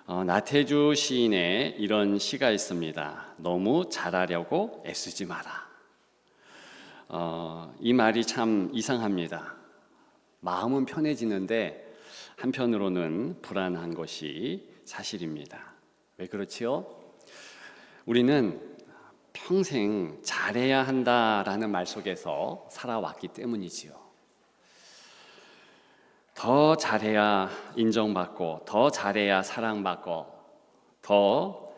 나태주 시인의 이런 시가 있습니다. 너무 잘하려고 애쓰지 마라. 이 말이 참 이상합니다. 마음은 편해지는데 한편으로는 불안한 것이 사실입니다. 왜 그렇지요? 우리는 평생 잘해야 한다라는 말 속에서 살아왔기 때문이지요. 더 잘해야 인정받고, 더 잘해야 사랑받고, 더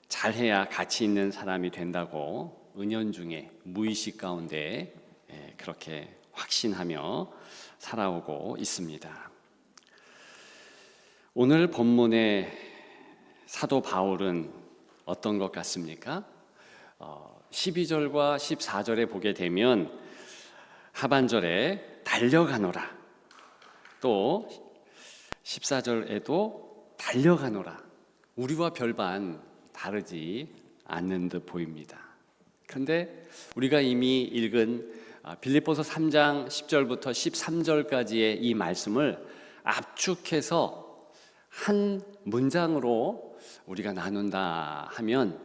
잘해야 가치 있는 사람이 된다고 은연중에 무의식 가운데 그렇게 확신하며 살아오고 있습니다. 오늘 본문의 사도 바울은 어떤 것 같습니까? 12절과 14절에 보게 되면 하반절에 달려가노라, 또 14절에도 달려가노라. 우리와 별반 다르지 않는 듯 보입니다. 그런데 우리가 이미 읽은 빌립보서 3장 10절부터 13절까지의 이 말씀을 압축해서 한 문장으로 우리가 나눈다 하면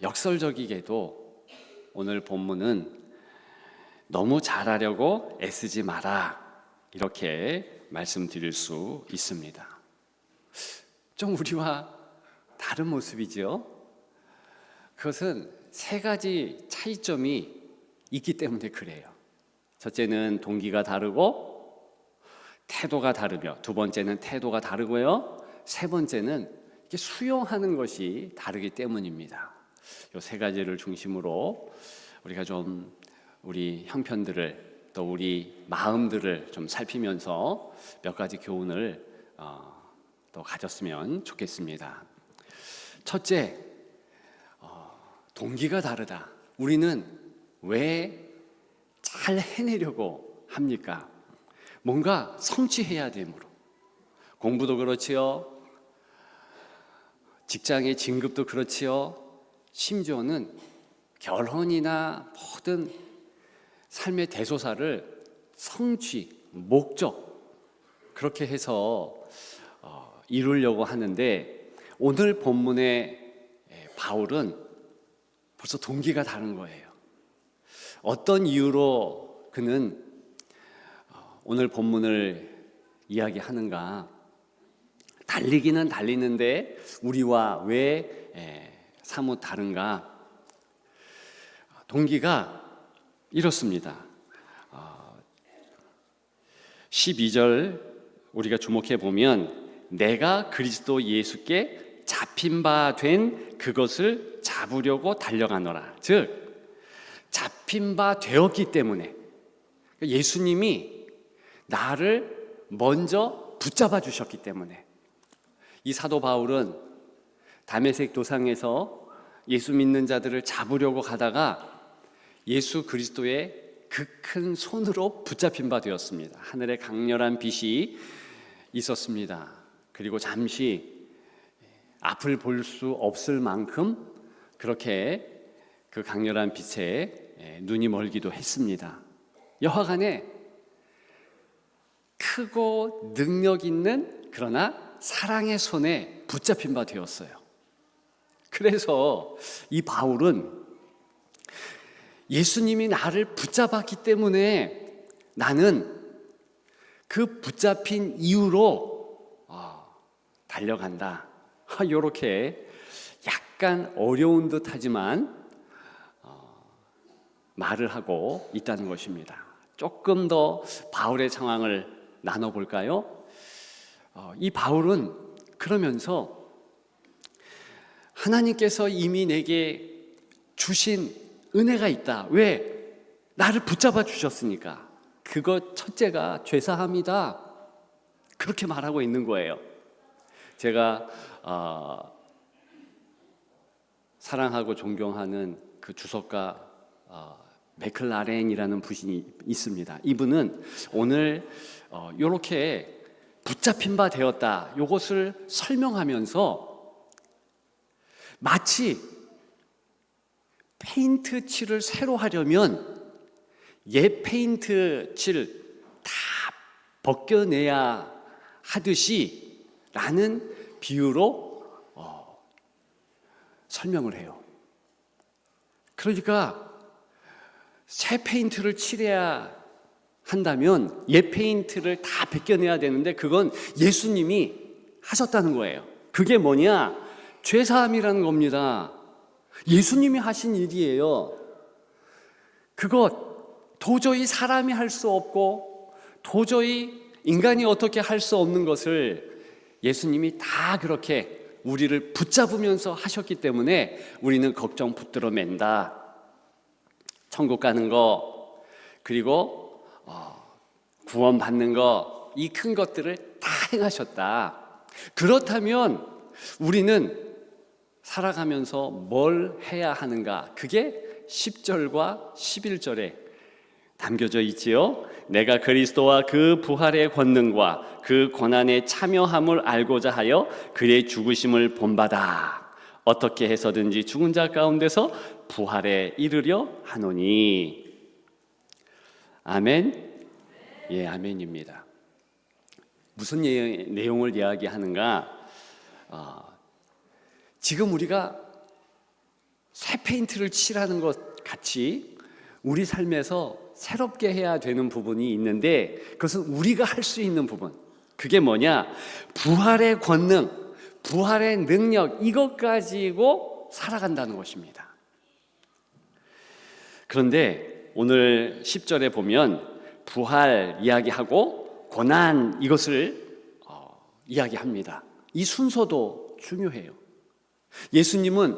역설적이게도 오늘 본문은 너무 잘하려고 애쓰지 마라, 이렇게 말씀드릴 수 있습니다. 좀 우리와 다른 모습이죠. 그것은 세 가지 차이점이 있기 때문에 그래요. 첫째는 동기가 다르고 태도가 다르며, 두 번째는 태도가 다르고요, 세 번째는 이게 수용하는 것이 다르기 때문입니다. 이 세 가지를 중심으로 우리가 좀 우리 형편들을, 또 우리 마음들을 좀 살피면서 몇 가지 교훈을 또 가졌으면 좋겠습니다. 첫째, 동기가 다르다. 우리는 왜 잘 해내려고 합니까? 뭔가 성취해야 되므로. 공부도 그렇지요, 직장의 진급도 그렇지요, 심지어는 결혼이나 모든 삶의 대소사를 성취, 목적, 그렇게 해서 이루려고 하는데, 오늘 본문의 바울은 벌써 동기가 다른 거예요. 어떤 이유로 그는 오늘 본문을 이야기하는가? 달리기는 달리는데 우리와 왜 사뭇 다른가? 동기가 이렇습니다. 12절 우리가 주목해 보면, 내가 그리스도 예수께 잡힌 바 된 그것을 잡으려고 달려가노라. 즉 잡힌 바 되었기 때문에, 예수님이 나를 먼저 붙잡아 주셨기 때문에, 이 사도 바울은 다메섹 도상에서 예수 믿는 자들을 잡으려고 가다가 예수 그리스도의 그 큰 손으로 붙잡힌 바 되었습니다. 하늘에 강렬한 빛이 있었습니다. 그리고 잠시 앞을 볼 수 없을 만큼 그렇게 그 강렬한 빛에 눈이 멀기도 했습니다. 여하간에 크고 능력 있는, 그러나 사랑의 손에 붙잡힌 바 되었어요. 그래서 이 바울은 예수님이 나를 붙잡았기 때문에 나는 그 붙잡힌 이유로 달려간다, 이렇게 약간 어려운 듯 하지만 말을 하고 있다는 것입니다. 조금 더 바울의 상황을 나눠볼까요? 이 바울은 그러면서 하나님께서 이미 내게 주신 은혜가 있다. 왜? 나를 붙잡아 주셨으니까. 그것 첫째가 죄사함이다, 그렇게 말하고 있는 거예요. 제가 사랑하고 존경하는 그 주석가 맥클라렌이라는 분이 있습니다. 이분은 오늘 이렇게 붙잡힌 바 되었다, 이것을 설명하면서 마치 페인트 칠을 새로 하려면 옛 페인트 칠 다 벗겨내야 하듯이, 나는 비유로 설명을 해요. 그러니까 새 페인트를 칠해야 한다면 옛 페인트를 다 벗겨내야 되는데 그건 예수님이 하셨다는 거예요. 그게 뭐냐? 죄사함이라는 겁니다. 예수님이 하신 일이에요. 그것 도저히 사람이 할 수 없고 도저히 인간이 어떻게 할 수 없는 것을 예수님이 다 그렇게 우리를 붙잡으면서 하셨기 때문에 우리는 걱정 붙들어 맨다. 천국 가는 거, 그리고 구원 받는 거, 이 큰 것들을 다 행하셨다. 그렇다면 우리는 살아가면서 뭘 해야 하는가? 그게 10절과 11절에 담겨져 있지요. 내가 그리스도와 그 부활의 권능과 그 고난의 참여함을 알고자 하여 그의 죽으심을 본받아 어떻게 해서든지 죽은 자 가운데서 부활에 이르려 하노니. 아멘. 예, 아멘입니다. 무슨 내용을 이야기하는가? 지금 우리가 새 페인트를 칠하는 것 같이 우리 삶에서 새롭게 해야 되는 부분이 있는데 그것은 우리가 할 수 있는 부분. 그게 뭐냐? 부활의 권능, 부활의 능력, 이것 가지고 살아간다는 것입니다. 그런데 오늘 10절에 보면 부활 이야기하고 고난 이것을 이야기합니다. 이 순서도 중요해요. 예수님은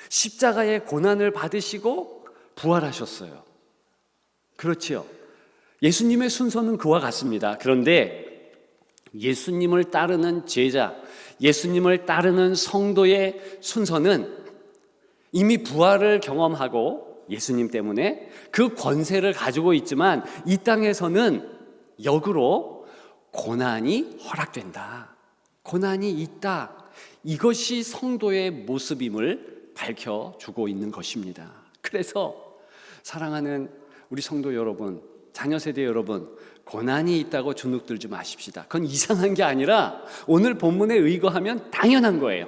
십자가의 고난을 받으시고 부활하셨어요. 그렇지요. 예수님의 순서는 그와 같습니다. 그런데 예수님을 따르는 제자, 예수님을 따르는 성도의 순서는 이미 부활을 경험하고 예수님 때문에 그 권세를 가지고 있지만 이 땅에서는 역으로 고난이 허락된다. 고난이 있다. 이것이 성도의 모습임을 밝혀주고 있는 것입니다. 그래서 사랑하는 우리 성도 여러분, 자녀 세대 여러분, 고난이 있다고 주눅들지 마십시다. 그건 이상한 게 아니라 오늘 본문에 의거하면 당연한 거예요.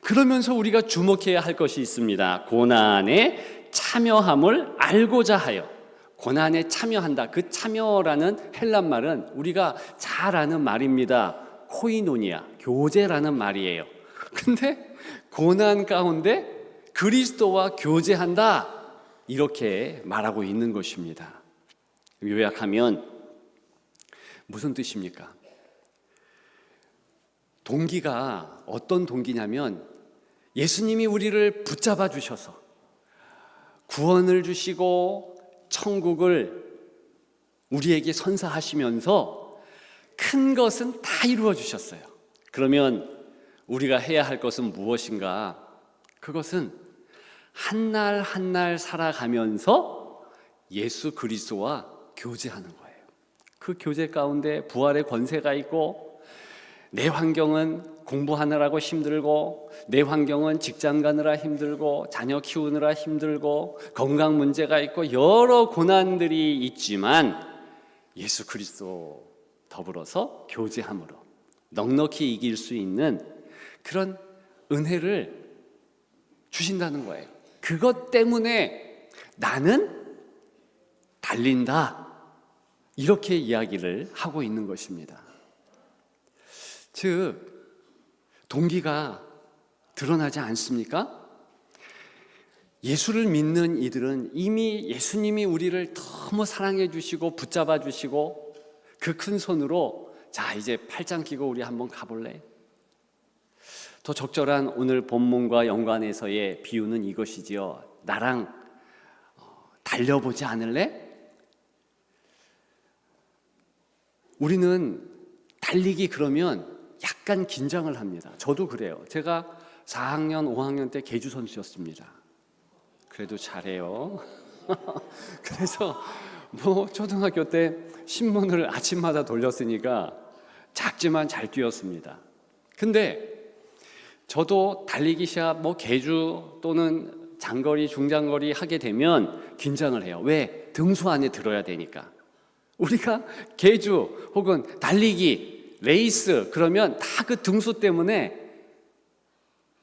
그러면서 우리가 주목해야 할 것이 있습니다. 고난에 참여함을 알고자 하여. 고난에 참여한다. 그 참여라는 헬란 말은 우리가 잘 아는 말입니다. 코이노니아, 교제라는 말이에요. 근데 고난 가운데 그리스도와 교제한다. 이렇게 말하고 있는 것입니다. 요약하면 무슨 뜻입니까? 동기가 어떤 동기냐면 예수님이 우리를 붙잡아 주셔서 구원을 주시고 천국을 우리에게 선사하시면서 큰 것은 다 이루어 주셨어요. 그러면 우리가 해야 할 것은 무엇인가? 그것은 한 날 한 날 살아가면서 예수 그리스도와 교제하는 거예요. 그 교제 가운데 부활의 권세가 있고 내 환경은 공부하느라고 힘들고 내 환경은 직장 가느라 힘들고 자녀 키우느라 힘들고 건강 문제가 있고 여러 고난들이 있지만 예수 그리스도 더불어서 교제함으로 넉넉히 이길 수 있는 그런 은혜를 주신다는 거예요. 그것 때문에 나는 달린다. 이렇게 이야기를 하고 있는 것입니다. 즉 동기가 드러나지 않습니까? 예수를 믿는 이들은 이미 예수님이 우리를 너무 사랑해 주시고 붙잡아 주시고 그 큰 손으로 자 이제 팔짱 끼고 우리 한번 가볼래? 더 적절한 오늘 본문과 연관해서의 비유는 이것이지요. 나랑 달려보지 않을래? 우리는 달리기 그러면 약간 긴장을 합니다. 저도 그래요. 제가 4학년, 5학년 때 계주 선수였습니다. 그래도 잘해요. 그래서 초등학교 때 신문을 아침마다 돌렸으니까 작지만 잘 뛰었습니다. 근데 저도 달리기 시합 계주 또는 장거리, 중장거리 하게 되면 긴장을 해요. 왜? 등수 안에 들어야 되니까. 우리가 계주 혹은 달리기 레이스 그러면 다 그 등수 때문에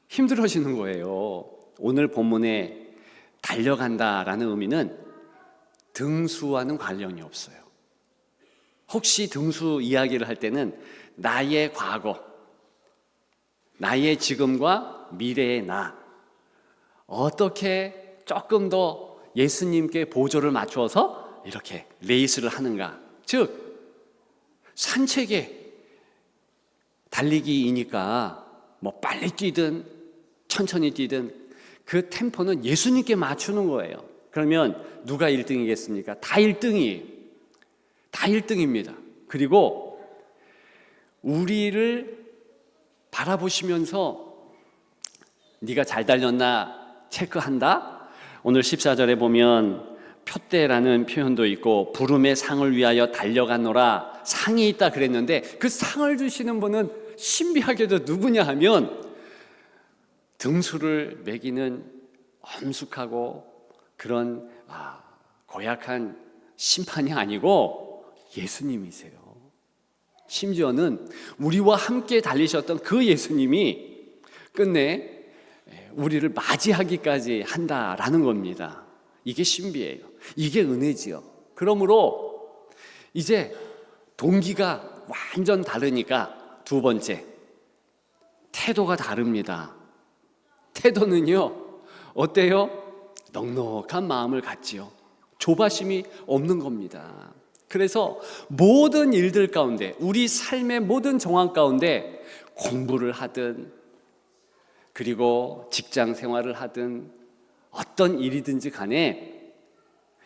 힘들어지는 거예요. 오늘 본문에 달려간다라는 의미는 등수와는 관련이 없어요. 혹시 등수 이야기를 할 때는 나의 과거, 나의 지금과 미래의 나, 어떻게 조금 더 예수님께 보조를 맞추어서 이렇게 레이스를 하는가. 즉 산책에 달리기이니까 뭐 빨리 뛰든 천천히 뛰든 그 템포는 예수님께 맞추는 거예요. 그러면 누가 1등이겠습니까? 다 1등이에요. 다 1등입니다. 그리고 우리를 바라보시면서 네가 잘 달렸나 체크한다. 오늘 14절에 보면 표대라는 표현도 있고 부름의 상을 위하여 달려가노라 상이 있다 그랬는데 그 상을 주시는 분은 신비하게도 누구냐 하면 등수를 매기는 엄숙하고 그런 고약한 심판이 아니고 예수님이세요. 심지어는 우리와 함께 달리셨던 그 예수님이 끝내 우리를 맞이하기까지 한다라는 겁니다. 이게 신비예요. 이게 은혜지요. 그러므로 이제 동기가 완전 다르니까 두 번째, 태도가 다릅니다. 태도는요, 어때요? 넉넉한 마음을 갖지요. 조바심이 없는 겁니다. 그래서 모든 일들 가운데, 우리 삶의 모든 정황 가운데 공부를 하든 그리고 직장 생활을 하든 어떤 일이든지 간에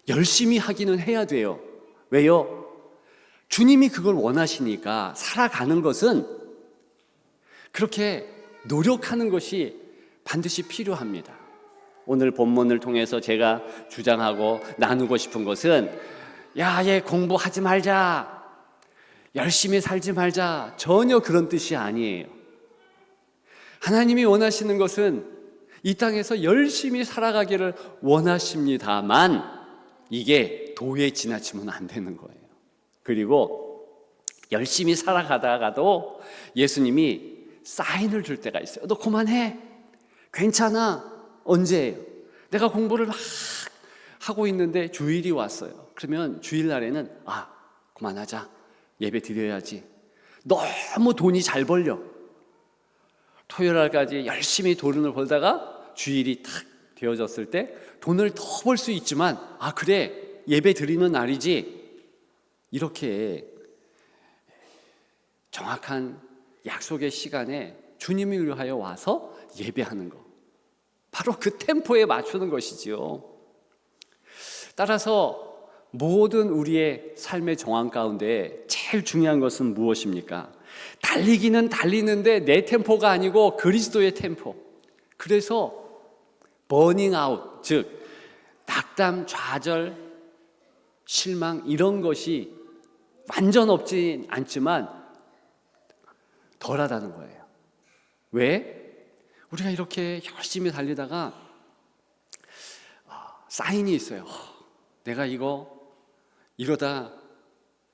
열심히 하기는 해야 돼요. 왜요? 주님이 그걸 원하시니까. 살아가는 것은 그렇게 노력하는 것이 반드시 필요합니다. 오늘 본문을 통해서 제가 주장하고 나누고 싶은 것은 야, 얘 공부하지 말자, 열심히 살지 말자, 전혀 그런 뜻이 아니에요. 하나님이 원하시는 것은 이 땅에서 열심히 살아가기를 원하십니다만 이게 도에 지나치면 안 되는 거예요. 그리고 열심히 살아가다가도 예수님이 사인을 줄 때가 있어요. 너 그만해, 괜찮아. 언제예요? 내가 공부를 막 하고 있는데 주일이 왔어요. 그러면 주일날에는 그만하자, 예배 드려야지. 너무 돈이 잘 벌려. 토요일날까지 열심히 돈을 벌다가 주일이 탁 되어졌을 때 돈을 더 벌 수 있지만 그래, 예배 드리는 날이지. 이렇게 정확한 약속의 시간에 주님을 위하여 와서 예배하는 것, 바로 그 템포에 맞추는 것이지요. 따라서 모든 우리의 삶의 정황 가운데 제일 중요한 것은 무엇입니까? 달리기는 달리는데 내 템포가 아니고 그리스도의 템포. 그래서 버닝 아웃, 즉 낙담, 좌절, 실망 이런 것이 완전 없진 않지만 덜하다는 거예요. 왜? 우리가 이렇게 열심히 달리다가 사인이 있어요. 내가 이러다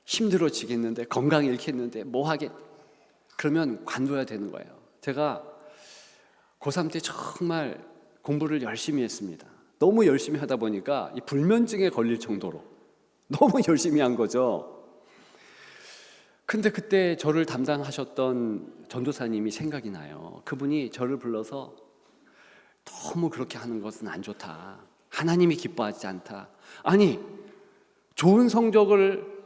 힘들어지겠는데, 건강 잃겠는데, 뭐 하겠. 그러면 관둬야 되는 거예요. 제가 고3 때 정말 공부를 열심히 했습니다. 너무 열심히 하다 보니까 이 불면증에 걸릴 정도로 너무 열심히 한 거죠. 근데 그때 저를 담당하셨던 전도사님이 생각이 나요. 그분이 저를 불러서 너무 그렇게 하는 것은 안 좋다. 하나님이 기뻐하지 않다. 아니, 좋은 성적을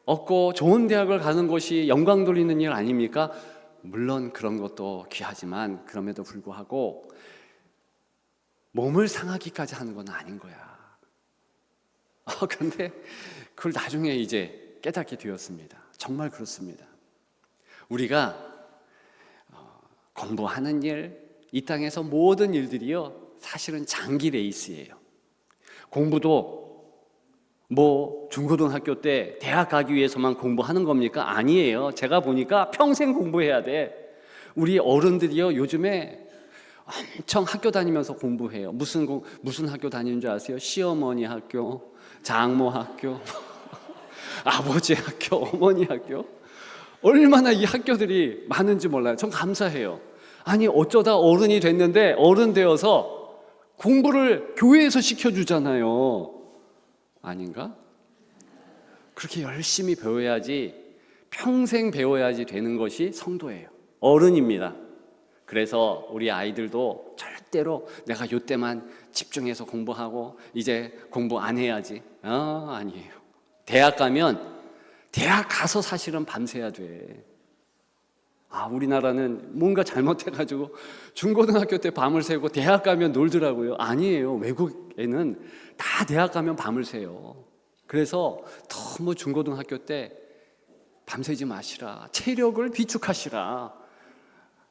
얻고 좋은 대학을 가는 것이 영광 돌리는 일 아닙니까? 물론 그런 것도 귀하지만 그럼에도 불구하고 몸을 상하기까지 하는 건 아닌 거야. 그런데 그걸 나중에 이제 깨닫게 되었습니다. 정말 그렇습니다. 우리가 공부하는 일, 이 땅에서 모든 일들이요, 사실은 장기 레이스예요. 공부도 뭐 중고등학교 때 대학 가기 위해서만 공부하는 겁니까? 아니에요. 제가 보니까 평생 공부해야 돼. 우리 어른들이요, 요즘에 엄청 학교 다니면서 공부해요. 무슨 학교 다니는 줄 아세요? 시어머니 학교, 장모 학교, 아버지 학교, 어머니 학교. 얼마나 이 학교들이 많은지 몰라요. 전 감사해요. 아니 어쩌다 어른이 됐는데 어른 되어서 공부를 교회에서 시켜주잖아요. 아닌가? 그렇게 열심히 배워야지, 평생 배워야지 되는 것이 성도예요. 어른입니다. 그래서 우리 아이들도 절대로 내가 이때만 집중해서 공부하고 이제 공부 안 해야지. 아니에요. 대학 가서 사실은 밤새야 돼. 우리나라는 뭔가 잘못해가지고 중고등학교 때 밤을 새고 대학 가면 놀더라고요. 아니에요. 외국에는 다 대학 가면 밤을 새요. 그래서 너무 중고등학교 때 밤새지 마시라. 체력을 비축하시라.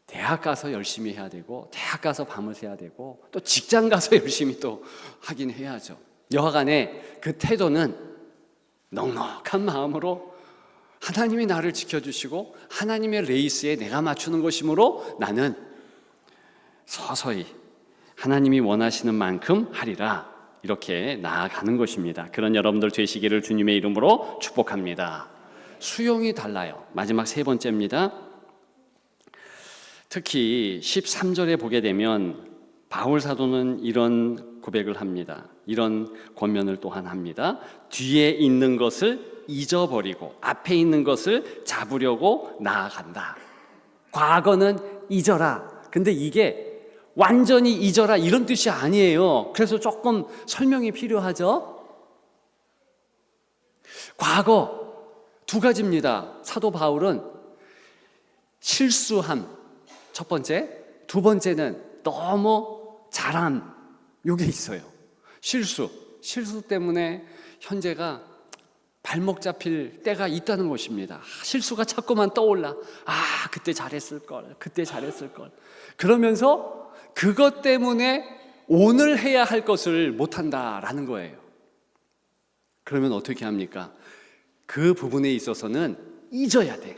대학 가서 열심히 해야 되고, 대학 가서 밤을 새야 되고, 또 직장 가서 열심히 또 하긴 해야죠. 여하간에 그 태도는 넉넉한 마음으로 하나님이 나를 지켜주시고 하나님의 레이스에 내가 맞추는 것이므로 나는 서서히 하나님이 원하시는 만큼 하리라, 이렇게 나아가는 것입니다. 그런 여러분들 되시기를 주님의 이름으로 축복합니다. 수용이 달라요. 마지막 세 번째입니다. 특히 13절에 보게 되면 바울 사도는 이런 고백을 합니다. 이런 권면을 또한 합니다. 뒤에 있는 것을 잊어버리고 앞에 있는 것을 잡으려고 나아간다. 과거는 잊어라. 근데 이게 완전히 잊어라 이런 뜻이 아니에요. 그래서 조금 설명이 필요하죠. 과거 두 가지입니다. 사도 바울은 실수함, 첫 번째. 두 번째는 너무 잘함, 이게 있어요. 실수 때문에 현재가 발목 잡힐 때가 있다는 것입니다. 실수가 자꾸만 떠올라. 그때 잘했을 걸. 그러면서 그것 때문에 오늘 해야 할 것을 못한다라는 거예요. 그러면 어떻게 합니까? 그 부분에 있어서는 잊어야 돼.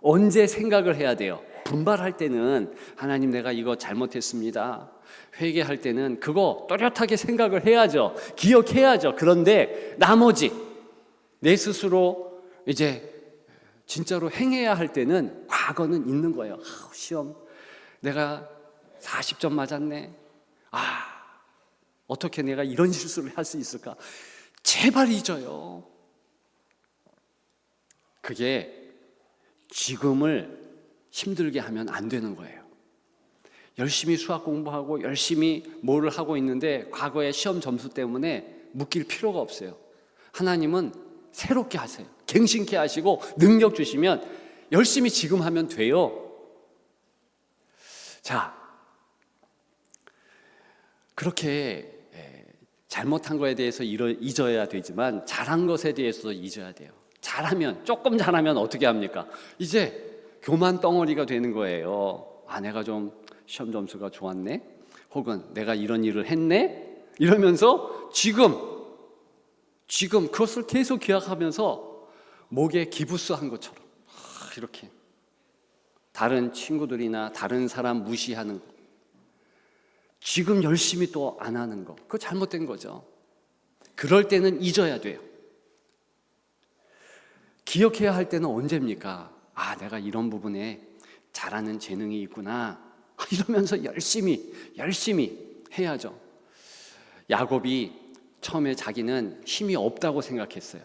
언제 생각을 해야 돼요? 분발할 때는 하나님 내가 이거 잘못했습니다. 회개할 때는 그거 또렷하게 생각을 해야죠. 기억해야죠. 그런데 나머지 내 스스로 이제 진짜로 행해야 할 때는 과거는 있는 거예요. 시험 내가 40점 맞았네. 어떻게 내가 이런 실수를 할 수 있을까? 제발 잊어요. 그게 지금을 힘들게 하면 안 되는 거예요. 열심히 수학 공부하고 열심히 뭐를 하고 있는데 과거의 시험 점수 때문에 묶일 필요가 없어요. 하나님은 새롭게 하세요. 갱신케 하시고 능력 주시면 열심히 지금 하면 돼요. 자, 그렇게 잘못한 거에 대해서 잊어야 되지만 잘한 것에 대해서도 잊어야 돼요. 조금 잘하면 어떻게 합니까? 이제 교만 덩어리가 되는 거예요. 내가 좀 시험 점수가 좋았네, 혹은 내가 이런 일을 했네, 이러면서 지금 그것을 계속 기억하면서 목에 기부스한 것처럼 이렇게 다른 친구들이나 다른 사람 무시하는 거, 지금 열심히 또 안 하는 거, 그거 잘못된 거죠. 그럴 때는 잊어야 돼요. 기억해야 할 때는 언제입니까? 내가 이런 부분에 잘하는 재능이 있구나, 이러면서 열심히 해야죠. 야곱이 처음에 자기는 힘이 없다고 생각했어요.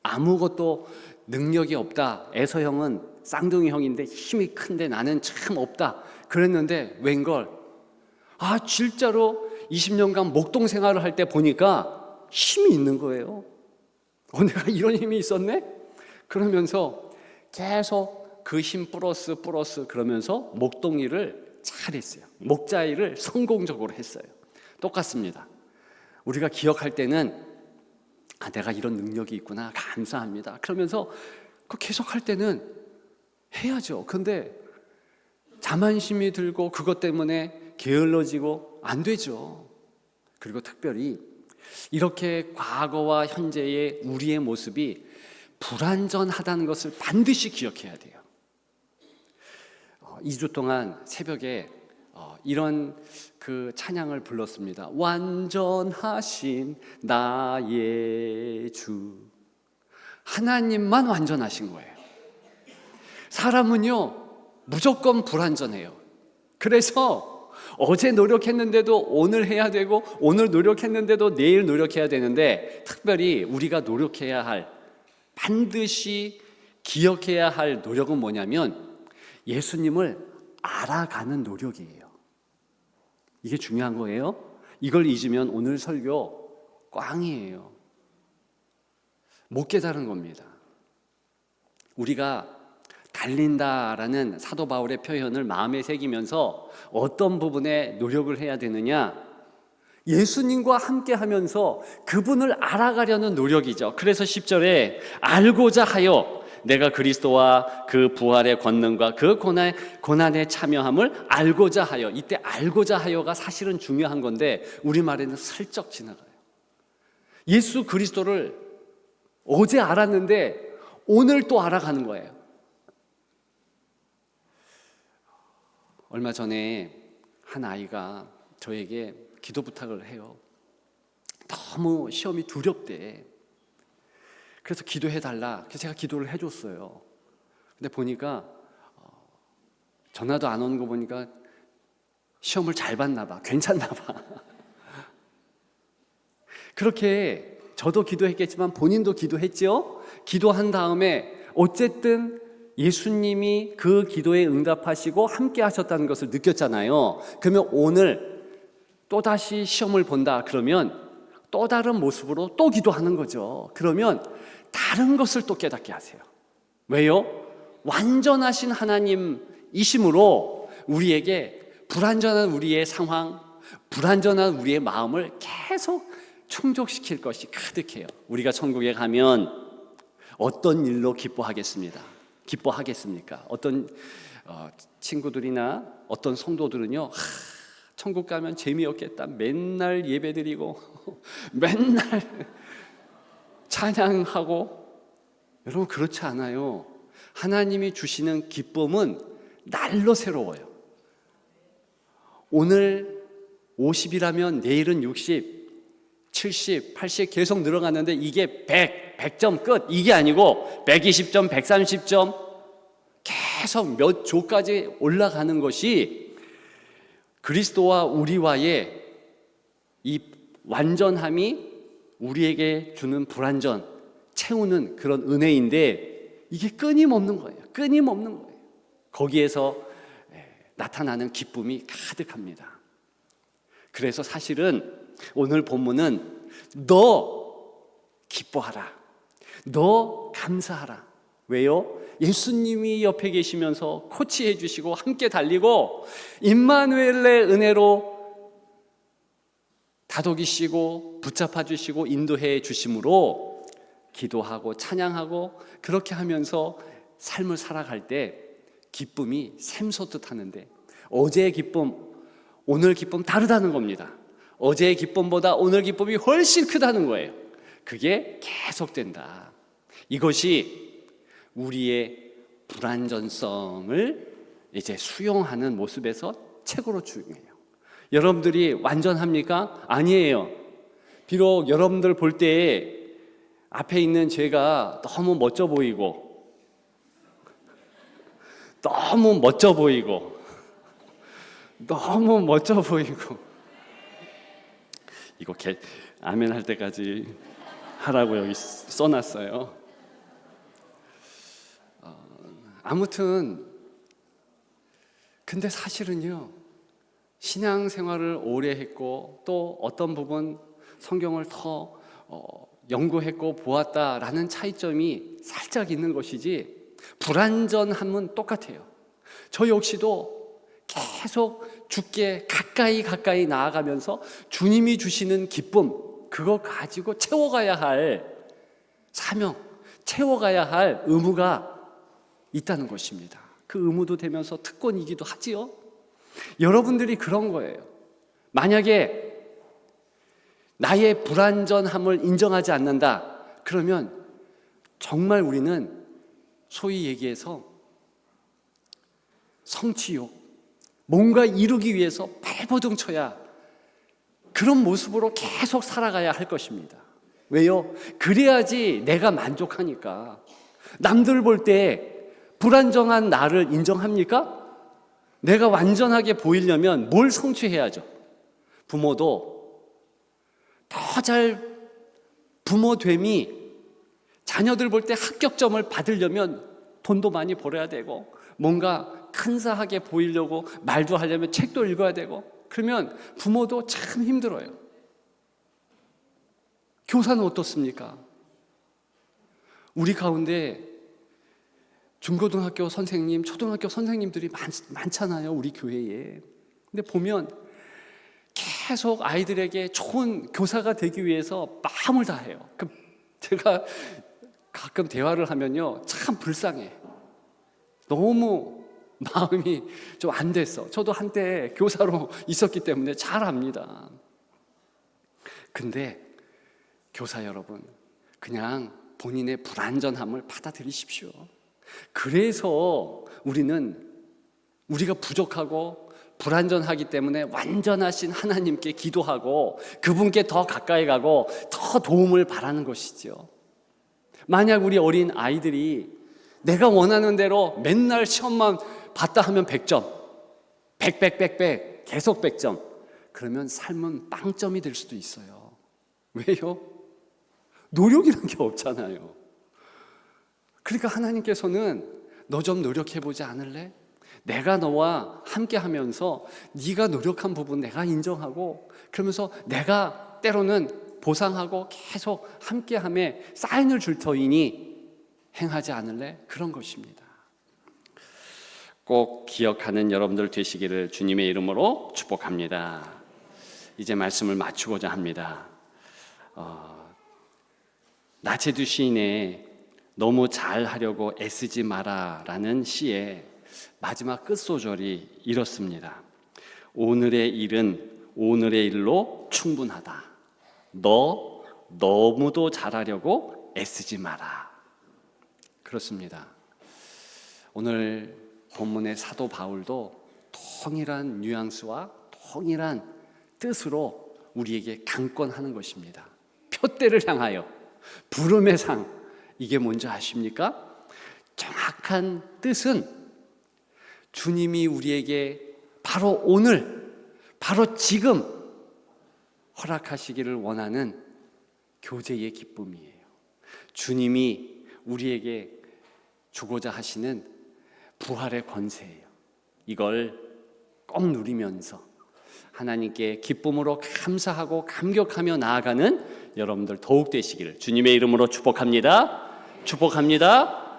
아무것도 능력이 없다. 에서 형은 쌍둥이 형인데 힘이 큰데 나는 참 없다. 그랬는데 웬걸, 진짜로 20년간 목동 생활을 할 때 보니까 힘이 있는 거예요. 내가 이런 힘이 있었네? 그러면서 계속 그 힘 플러스 그러면서 목동일을 잘했어요. 목자일을 성공적으로 했어요. 똑같습니다. 우리가 기억할 때는 내가 이런 능력이 있구나, 감사합니다. 그러면서 그 계속 할 때는 해야죠. 근데 자만심이 들고 그것 때문에 게을러지고 안 되죠. 그리고 특별히 이렇게 과거와 현재의 우리의 모습이 불완전하다는 것을 반드시 기억해야 돼요. 2주 동안 새벽에 이런 그 찬양을 불렀습니다. 완전하신 나의 주. 하나님만 완전하신 거예요. 사람은요, 무조건 불완전해요. 그래서 어제 노력했는데도 오늘 해야 되고, 오늘 노력했는데도 내일 노력해야 되는데, 특별히 우리가 노력해야 할, 반드시 기억해야 할 노력은 뭐냐면 예수님을 알아가는 노력이에요. 이게 중요한 거예요. 이걸 잊으면 오늘 설교 꽝이에요. 못 깨달은 겁니다. 우리가 달린다라는 사도 바울의 표현을 마음에 새기면서 어떤 부분에 노력을 해야 되느냐? 예수님과 함께 하면서 그분을 알아가려는 노력이죠. 그래서 10절에 알고자 하여 내가 그리스도와 그 부활의 권능과 그 고난에 참여함을 알고자 하여, 이때 알고자 하여가 사실은 중요한 건데 우리말에는 슬쩍 지나가요. 예수 그리스도를 어제 알았는데 오늘 또 알아가는 거예요. 얼마 전에 한 아이가 저에게 기도 부탁을 해요. 너무 시험이 두렵대. 그래서 기도해달라. 그래서 제가 기도를 해줬어요. 근데 보니까 전화도 안 오는 거 보니까 시험을 잘 봤나 봐. 괜찮나 봐. 그렇게 저도 기도했겠지만 본인도 기도했죠. 기도한 다음에 어쨌든 예수님이 그 기도에 응답하시고 함께 하셨다는 것을 느꼈잖아요. 그러면 오늘 또다시 시험을 본다 그러면 또 다른 모습으로 또 기도하는 거죠. 그러면 다른 것을 또 깨닫게 하세요. 왜요? 완전하신 하나님이심으로 우리에게 불완전한 우리의 상황, 불완전한 우리의 마음을 계속 충족시킬 것이 가득해요. 우리가 천국에 가면 어떤 일로 기뻐하겠습니까? 어떤 친구들이나 어떤 성도들은요, 천국 가면 재미없겠다. 맨날 예배드리고 맨날 찬양하고. 여러분, 그렇지 않아요. 하나님이 주시는 기쁨은 날로 새로워요. 오늘 50이라면 내일은 60, 70, 80 계속 늘어가는데 이게 100점 끝, 이게 아니고 120점, 130점 계속 몇 조까지 올라가는 것이 그리스도와 우리와의 이 완전함이 우리에게 주는 불완전 채우는 그런 은혜인데, 이게 끊임없는 거예요. 끊임없는 거예요. 거기에서 나타나는 기쁨이 가득합니다. 그래서 사실은 오늘 본문은 너 기뻐하라, 너 감사하라. 왜요? 예수님이 옆에 계시면서 코치해 주시고 함께 달리고 임마누엘의 은혜로 다독이시고 붙잡아 주시고 인도해 주심으로 기도하고 찬양하고 그렇게 하면서 삶을 살아갈 때 기쁨이 샘솟듯 하는데, 어제의 기쁨, 오늘 기쁨 다르다는 겁니다. 어제의 기쁨보다 오늘 기쁨이 훨씬 크다는 거예요. 그게 계속된다. 이것이 우리의 불완전성을 이제 수용하는 모습에서 최고로 중요해요. 여러분들이 완전합니까? 아니에요. 비록 여러분들 볼 때 앞에 있는 제가 너무 멋져 보이고 이거 아멘 할 때까지 하라고 여기 써놨어요. 아무튼 근데 사실은요, 신앙생활을 오래 했고 또 어떤 부분 성경을 더 연구했고 보았다라는 차이점이 살짝 있는 것이지 불완전함은 똑같아요. 저 역시도 계속 주께 가까이 나아가면서 주님이 주시는 기쁨, 그거 가지고 채워가야 할 사명, 채워가야 할 의무가 있다는 것입니다. 그 의무도 되면서 특권이기도 하지요. 여러분들이 그런 거예요. 만약에 나의 불완전함을 인정하지 않는다, 그러면 정말 우리는 소위 얘기해서 성취욕, 뭔가 이루기 위해서 발버둥 쳐야 그런 모습으로 계속 살아가야 할 것입니다. 왜요? 그래야지 내가 만족하니까. 남들 볼 때 불완전한 나를 인정합니까? 내가 완전하게 보이려면 뭘 성취해야죠? 부모도 더 잘 부모됨이 자녀들 볼 때 합격점을 받으려면 돈도 많이 벌어야 되고, 뭔가 근사하게 보이려고 말도 하려면 책도 읽어야 되고, 그러면 부모도 참 힘들어요. 교사는 어떻습니까? 우리 가운데 중고등학교 선생님, 초등학교 선생님들이 많잖아요, 우리 교회에. 근데 보면 계속 아이들에게 좋은 교사가 되기 위해서 마음을 다해요. 제가 가끔 대화를 하면요, 참 불쌍해. 너무 마음이 좀 안 됐어. 저도 한때 교사로 있었기 때문에 잘 압니다. 근데 교사 여러분, 그냥 본인의 불완전함을 받아들이십시오. 그래서 우리가 부족하고 불완전하기 때문에 완전하신 하나님께 기도하고 그분께 더 가까이 가고 더 도움을 바라는 것이죠. 만약 우리 어린 아이들이 내가 원하는 대로 맨날 시험만 봤다 하면 100점, 100 계속 100점, 그러면 삶은 빵점이 될 수도 있어요. 왜요? 노력이란 게 없잖아요. 그러니까 하나님께서는 너 좀 노력해보지 않을래? 내가 너와 함께 하면서 네가 노력한 부분 내가 인정하고, 그러면서 내가 때로는 보상하고 계속 함께함에 사인을 줄 터이니 행하지 않을래? 그런 것입니다. 꼭 기억하는 여러분들 되시기를 주님의 이름으로 축복합니다. 이제 말씀을 마치고자 합니다. 나체두 시인의 너무 잘하려고 애쓰지 마라라는 시의 마지막 끝소절이 이렇습니다. 오늘의 일은 오늘의 일로 충분하다. 너 너무도 잘하려고 애쓰지 마라. 그렇습니다. 오늘 본문의 사도 바울도 동일한 뉘앙스와 동일한 뜻으로 우리에게 강권하는 것입니다. 표대를 향하여 부름의 상, 이게 뭔지 아십니까? 정확한 뜻은 주님이 우리에게 바로 오늘, 바로 지금 허락하시기를 원하는 교제의 기쁨이에요. 주님이 우리에게 주고자 하시는 부활의 권세예요. 이걸 꼭 누리면서 하나님께 기쁨으로 감사하고 감격하며 나아가는 여러분들 더욱 되시기를 주님의 이름으로 축복합니다. 축복합니다.